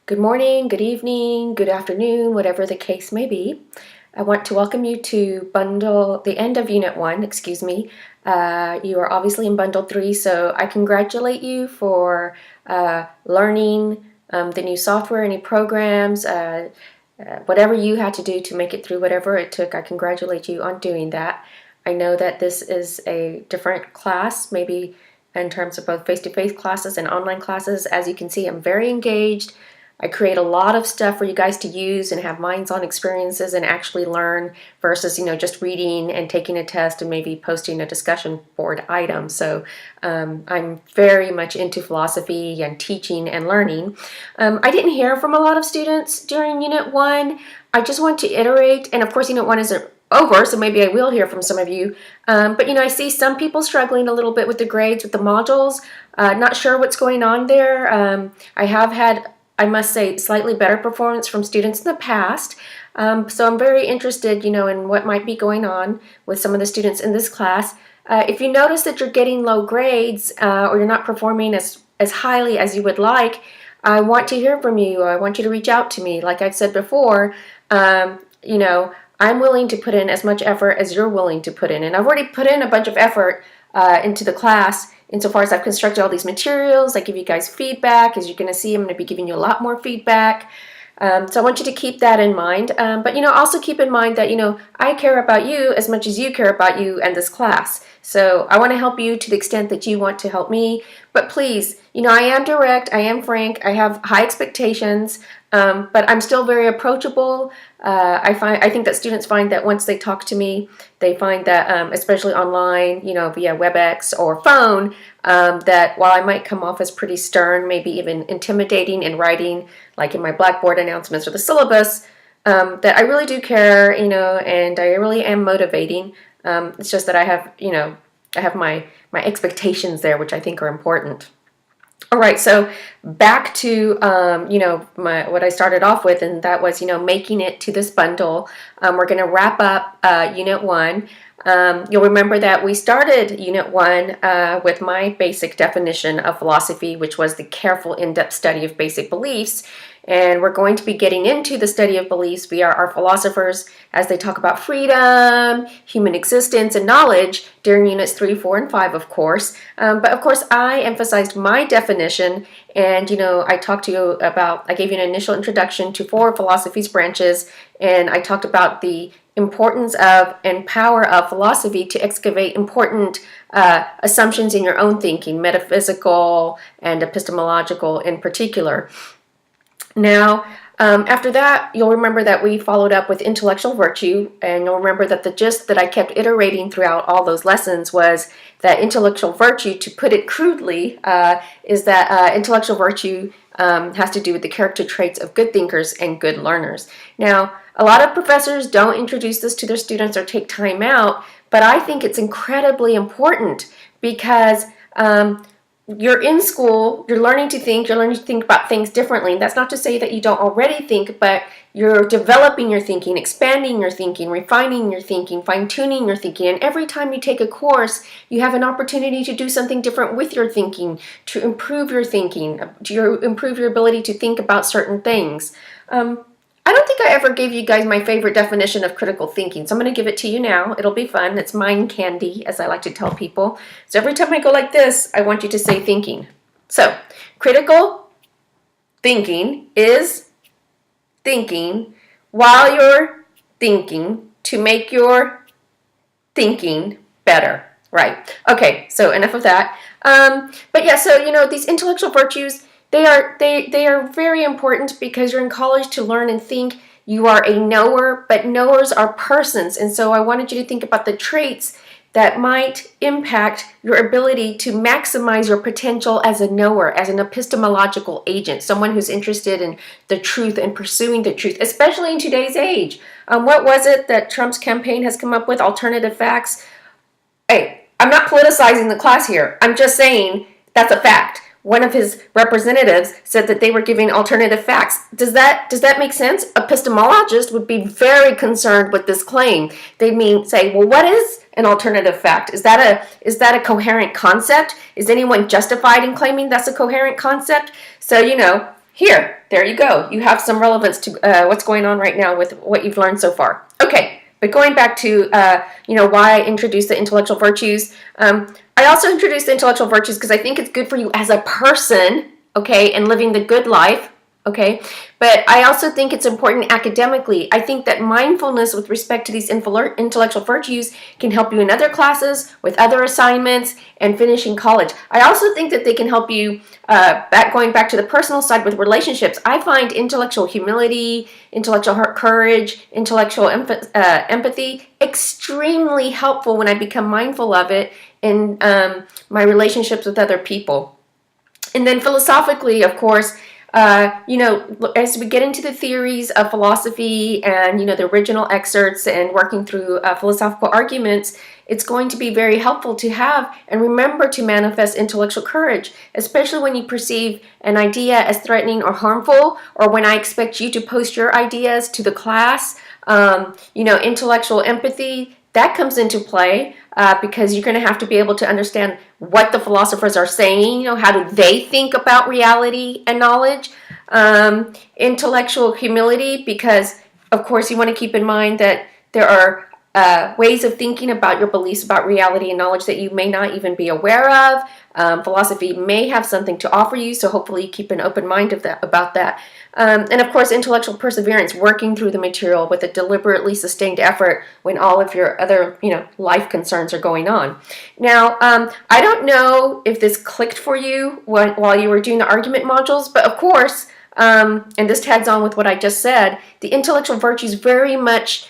Good morning, good evening, good afternoon, whatever the case may be. I want to welcome you to the end of Unit 1, excuse me. You are obviously in Bundle 3, so I congratulate you for learning the new software, any programs, whatever you had to do to make it through whatever it took. I congratulate you on doing that. I know that this is a different class, maybe in terms of both face-to-face classes and online classes. As you can see, I'm very engaged. I create a lot of stuff for you guys to use and have minds-on experiences and actually learn versus, just reading and taking a test and maybe posting a discussion board item. So I'm very much into philosophy and teaching and learning. I didn't hear from a lot of students during Unit 1. I just want to iterate, and of course Unit 1 isn't over, so maybe I will hear from some of you. But I see some people struggling a little bit with the grades, with the modules. Not sure what's going on there. I have had, I must say, slightly better performance from students in the past. So I'm very interested, in what might be going on with some of the students in this class. If you notice that you're getting low grades or you're not performing as highly as you would like, I want to hear from you. I want you to reach out to me. Like I've said before, I'm willing to put in as much effort as you're willing to put in. And I've already put in a bunch of effort into the class insofar as I've constructed all these materials. I give you guys feedback. As you're going to see, I'm going to be giving you a lot more feedback. So I want you to keep that in mind. But also keep in mind that, I care about you as much as you care about you and this class. So I want to help you to the extent that you want to help me. But please, I am direct, I am frank, I have high expectations, but I'm still very approachable. I think that students find that once they talk to me, they find that, especially online, via WebEx or phone, that while I might come off as pretty stern, maybe even intimidating in writing, like in my Blackboard announcements or the syllabus, that I really do care, and I really am motivating. It's just that I have my expectations there, which I think are important. All right, so back to what I started off with, and that was making it to this bundle. We're going to wrap up Unit 1. You'll remember that we started Unit 1 with my basic definition of philosophy, which was the careful, in-depth study of basic beliefs. And we're going to be getting into the study of beliefs via our philosophers as they talk about freedom, human existence, and knowledge during Units 3, 4, and 5, of course. But of course, I emphasized my definition, and I gave you an initial introduction to 4 philosophy's branches, and I talked about the importance of and power of philosophy to excavate important assumptions in your own thinking, metaphysical and epistemological in particular. Now, after that, you'll remember that we followed up with intellectual virtue, and you'll remember that the gist that I kept iterating throughout all those lessons was that intellectual virtue, to put it crudely, is that intellectual virtue has to do with the character traits of good thinkers and good learners. Now, a lot of professors don't introduce this to their students or take time out, but I think it's incredibly important because you're in school, you're learning to think about things differently. And that's not to say that you don't already think, but you're developing your thinking, expanding your thinking, refining your thinking, fine-tuning your thinking. And every time you take a course, you have an opportunity to do something different with your thinking, to improve your thinking, to improve your ability to think about certain things. I don't think I ever gave you guys my favorite definition of critical thinking, so I'm going to give it to you now. It'll be fun. It's mind candy, as I like to tell people. So every time I go like this, I want you to say thinking. So, critical thinking is thinking while you're thinking to make your thinking better. Right. Okay, so enough of that. But yeah, so, these intellectual virtues, they are very important because you're in college to learn and think. You are a knower, but knowers are persons. And so I wanted you to think about the traits that might impact your ability to maximize your potential as a knower, as an epistemological agent, someone who's interested in the truth and pursuing the truth, especially in today's age. What was it that Trump's campaign has come up with? Alternative facts. Hey, I'm not politicizing the class here. I'm just saying that's a fact. One of his representatives said that they were giving alternative facts. Does that make sense? Epistemologists would be very concerned with this claim. They'd say, well, what is an alternative fact? Is that a coherent concept? Is anyone justified in claiming that's a coherent concept? So, there you go. You have some relevance to what's going on right now with what you've learned so far. Okay, but going back to why I introduced the intellectual virtues. I also introduced the intellectual virtues because I think it's good for you as a person, okay, and living the good life. Okay, but I also think it's important academically. I think that mindfulness with respect to these intellectual virtues can help you in other classes, with other assignments, and finishing college. I also think that they can help you going back to the personal side with relationships. I find intellectual humility, intellectual courage, intellectual empathy extremely helpful when I become mindful of it in my relationships with other people. And then philosophically, of course, as we get into the theories of philosophy and, the original excerpts and working through philosophical arguments, it's going to be very helpful to have and remember to manifest intellectual courage, especially when you perceive an idea as threatening or harmful, or when I expect you to post your ideas to the class. Intellectual empathy, that comes into play because you're going to have to be able to understand what the philosophers are saying. How do they think about reality and knowledge? Intellectual humility, because of course you want to keep in mind that there are ways of thinking about your beliefs about reality and knowledge that you may not even be aware of. Philosophy may have something to offer you, so hopefully you keep an open mind about that. And of course, intellectual perseverance, working through the material with a deliberately sustained effort when all of your other, life concerns are going on. Now, I don't know if this clicked for you while you were doing the argument modules, but of course, and this tags on with what I just said, the intellectual virtues very much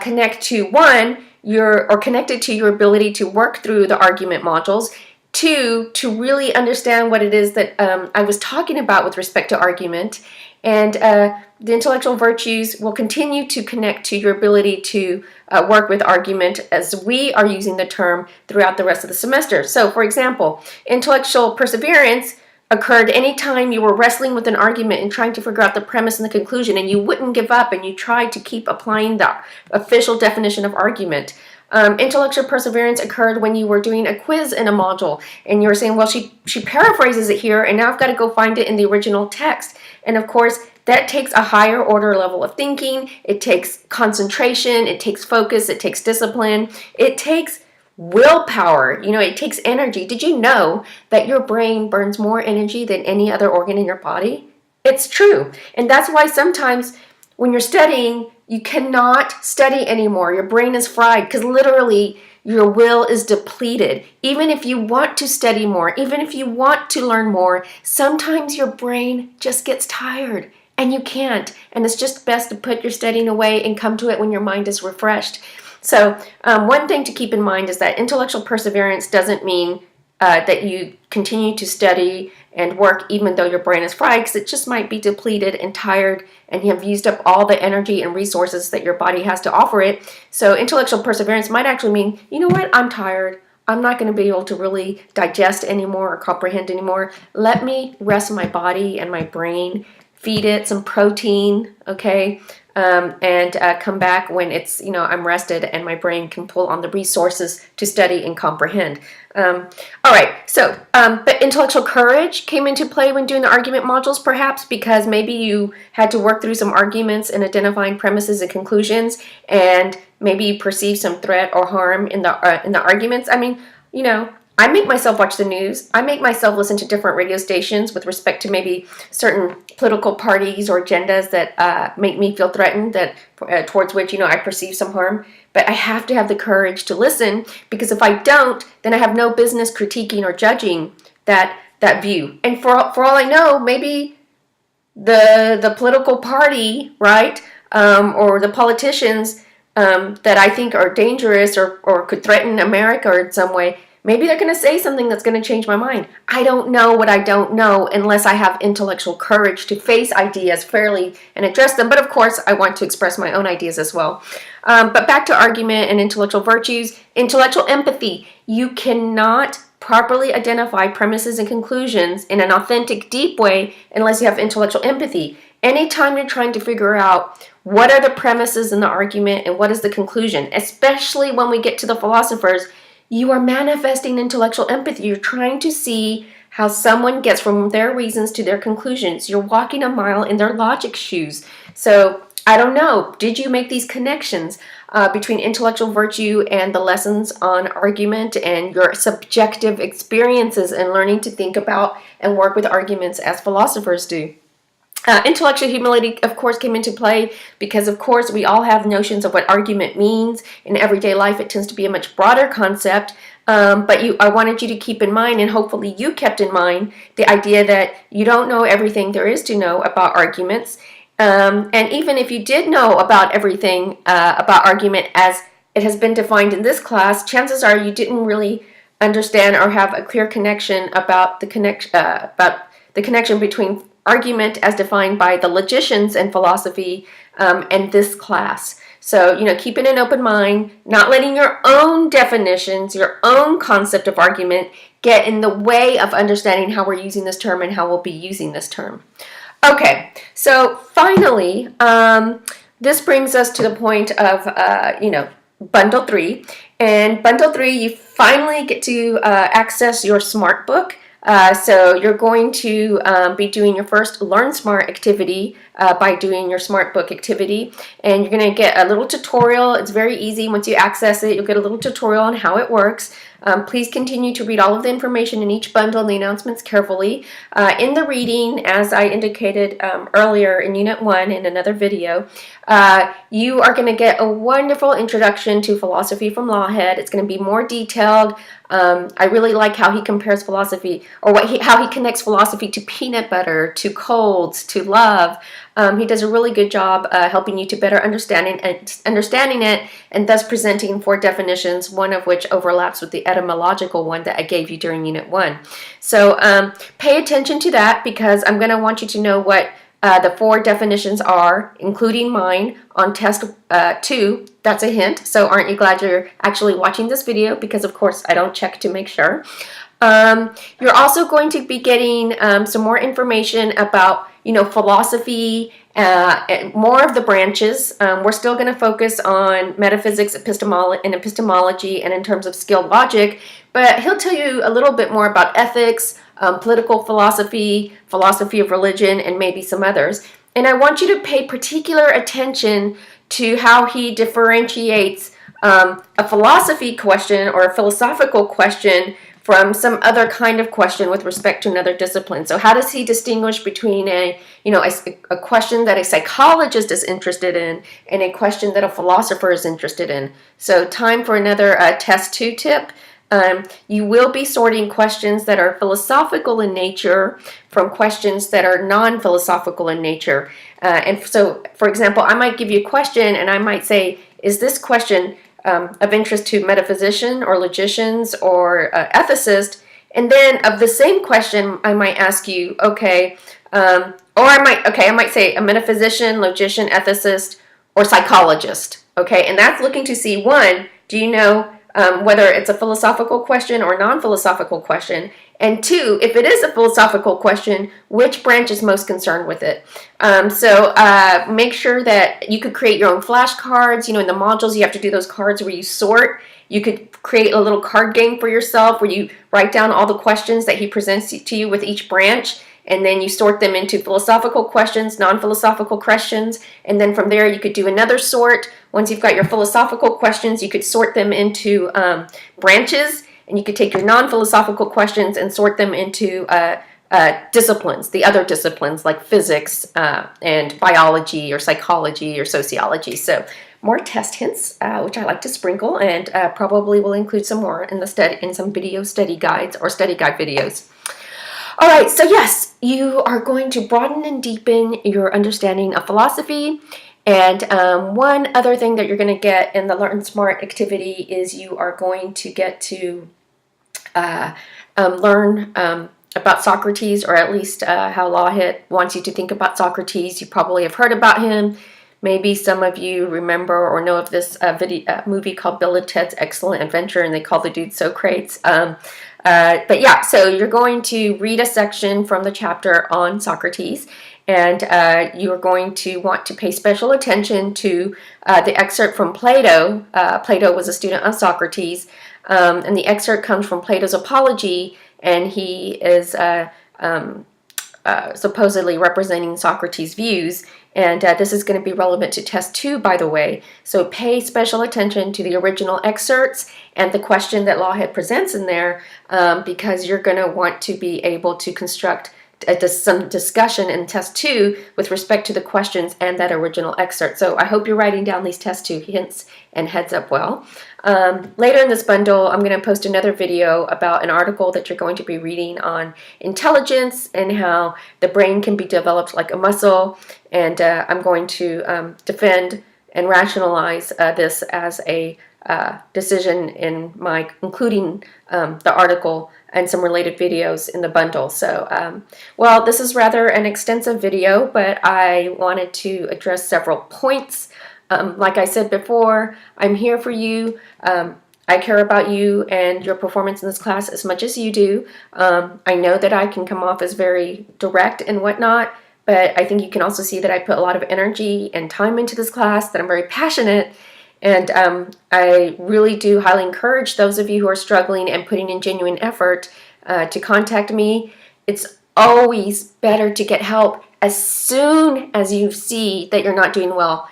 connected to your ability to work through the argument modules. Two, to really understand what it is that I was talking about with respect to argument. And the intellectual virtues will continue to connect to your ability to work with argument as we are using the term throughout the rest of the semester. So, for example, intellectual perseverance occurred anytime you were wrestling with an argument and trying to figure out the premise and the conclusion, and you wouldn't give up and you tried to keep applying the official definition of argument. Intellectual perseverance occurred when you were doing a quiz in a module and you were saying, well, she paraphrases it here and now I've got to go find it in the original text. And of course, that takes a higher order level of thinking. It takes concentration, it takes focus, it takes discipline, it takes willpower, it takes energy. Did you know that your brain burns more energy than any other organ in your body? It's true. And that's why sometimes when you're studying, you cannot study anymore. Your brain is fried because literally your will is depleted. Even if you want to study more, even if you want to learn more, sometimes your brain just gets tired and you can't. And it's just best to put your studying away and come to it when your mind is refreshed. So one thing to keep in mind is that intellectual perseverance doesn't mean that you continue to study and work even though your brain is fried, because it just might be depleted and tired and you have used up all the energy and resources that your body has to offer it. So intellectual perseverance might actually mean, you know what, I'm tired. I'm not going to be able to really digest anymore or comprehend anymore. Let me rest my body and my brain, feed it some protein, okay? And come back when it's, I'm rested and my brain can pull on the resources to study and comprehend. All right, so, but intellectual courage came into play when doing the argument modules, perhaps because maybe you had to work through some arguments and identifying premises and conclusions, and maybe you perceived some threat or harm in the arguments. I mean, I make myself watch the news. I make myself listen to different radio stations with respect to maybe certain political parties or agendas that make me feel threatened, that towards which, I perceive some harm. But I have to have the courage to listen, because if I don't, then I have no business critiquing or judging that view. And for all I know, maybe the political party, right, or the politicians that I think are dangerous or could threaten America in some way, maybe they're going to say something that's going to change my mind. I don't know what I don't know unless I have intellectual courage to face ideas fairly and address them. But of course, I want to express my own ideas as well. But back to argument and intellectual virtues, intellectual empathy. You cannot properly identify premises and conclusions in an authentic, deep way unless you have intellectual empathy. Anytime you're trying to figure out what are the premises in the argument and what is the conclusion, especially when we get to the philosophers, you are manifesting intellectual empathy. You're trying to see how someone gets from their reasons to their conclusions. You're walking a mile in their logic shoes. So I don't know, did you make these connections between intellectual virtue and the lessons on argument and your subjective experiences in learning to think about and work with arguments as philosophers do? Intellectual humility, of course, came into play because, of course, we all have notions of what argument means. In everyday life, it tends to be a much broader concept. But I wanted you to keep in mind, and hopefully you kept in mind, the idea that you don't know everything there is to know about arguments. And even if you did know about everything about argument as it has been defined in this class, chances are you didn't really understand or have a clear connection about the connection between argument as defined by the logicians in philosophy and this class. So, keeping an open mind, not letting your own definitions, your own concept of argument get in the way of understanding how we're using this term and how we'll be using this term. Okay, so finally, this brings us to the point of, Bundle 3. And Bundle 3, you finally get to access your Smart Book. So you're going to be doing your first Learn Smart activity by doing your Smart Book activity. And you're going to get a little tutorial. It's very easy. Once you access it, you'll get a little tutorial on how it works. Please continue to read all of the information in each bundle and the announcements carefully. In the reading, as I indicated earlier in Unit 1 in another video, you are going to get a wonderful introduction to philosophy from Lawhead. It's going to be more detailed. I really like how he compares philosophy, or how he connects philosophy to peanut butter, to colds, to love. He does a really good job helping you to better understanding it, and thus presenting 4 definitions, one of which overlaps with the etymological one that I gave you during Unit 1. So pay attention to that, because I'm going to want you to know what the 4 definitions are, including mine, on test 2. That's a hint. So aren't you glad you're actually watching this video? Because, of course, I don't check to make sure. You're also going to be getting some more information about, philosophy, and more of the branches. We're still going to focus on metaphysics, epistemology, and in terms of skilled logic. But he'll tell you a little bit more about ethics, political philosophy, philosophy of religion, and maybe some others. And I want you to pay particular attention to how he differentiates a philosophy question or a philosophical question from some other kind of question with respect to another discipline. So how does he distinguish between a question that a psychologist is interested in and a question that a philosopher is interested in? So time for another test 2 tip. You will be sorting questions that are philosophical in nature from questions that are non-philosophical in nature. And so, for example, I might give you a question and I might say, is this question of interest to metaphysician or logicians or ethicist? And then of the same question, I might ask you, I might say a metaphysician, logician, ethicist, or psychologist. Okay, and that's looking to see, one, do you know whether it's a philosophical question or non-philosophical question, and 2, if it is a philosophical question, which branch is most concerned with it? So make sure that you could create your own flashcards. In the modules, you have to do those cards where you sort. You could create a little card game for yourself where you write down all the questions that he presents to you with each branch, and then you sort them into philosophical questions, non-philosophical questions, and then from there you could do another sort. Once you've got your philosophical questions, you could sort them into branches, and you could take your non-philosophical questions and sort them into disciplines, the other disciplines like physics and biology or psychology or sociology. So more test hints, which I like to sprinkle, and probably will include some more in some video study guides or study guide videos. All right, so yes, you are going to broaden and deepen your understanding of philosophy. And one other thing that you're going to get in the Learn Smart activity is you are going to get to learn about Socrates, or at least how Lawhead wants you to think about Socrates. You probably have heard about him. Maybe some of you remember or know of this movie called Bill and Ted's Excellent Adventure, and they call the dude Socrates. But yeah, so you're going to read a section from the chapter on Socrates, and you are going to want to pay special attention to the excerpt from Plato. Plato was a student of Socrates, and the excerpt comes from Plato's Apology, and he is supposedly representing Socrates' views. And this is going to be relevant to test 2, by the way. So pay special attention to the original excerpts and the question that Lawhead presents in there, because you're going to want to be able to construct some discussion in test 2 with respect to the questions and that original excerpt. So I hope you're writing down these test 2 hints and heads up well. Later in this bundle, I'm going to post another video about an article that you're going to be reading on intelligence and how the brain can be developed like a muscle. And I'm going to defend and rationalize this as a decision in my including the article and some related videos in the bundle. So, well, this is rather an extensive video, but I wanted to address several points. Like I said before, I'm here for you. I care about you and your performance in this class as much as you do. I know that I can come off as very direct and whatnot, but I think you can also see that I put a lot of energy and time into this class, that I'm very passionate. And I really do highly encourage those of you who are struggling and putting in genuine effort to contact me. It's always better to get help as soon as you see that you're not doing well.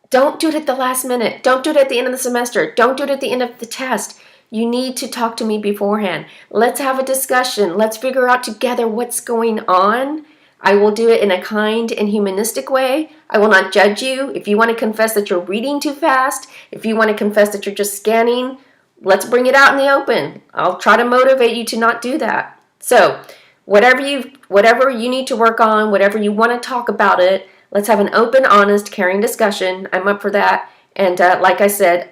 Don't do it at the last minute. Don't do it at the end of the semester. Don't do it at the end of the test. You need to talk to me beforehand. Let's have a discussion. Let's figure out together what's going on. I will do it in a kind and humanistic way. I will not judge you. If you want to confess that you're reading too fast, if you want to confess that you're just scanning, let's bring it out in the open. I'll try to motivate you to not do that. So, whatever you need to work on, whatever you want to talk about it, let's have an open, honest, caring discussion. I'm up for that. And like I said,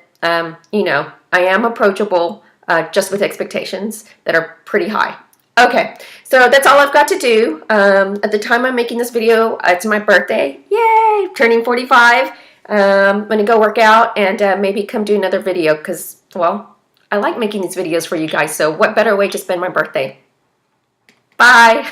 you know, I am approachable, just with expectations that are pretty high. Okay, so that's all I've got to do. At the time I'm making this video, it's my birthday. Yay! Turning 45. I'm going to go work out and maybe come do another video because, well, I like making these videos for you guys. So what better way to spend my birthday? Bye!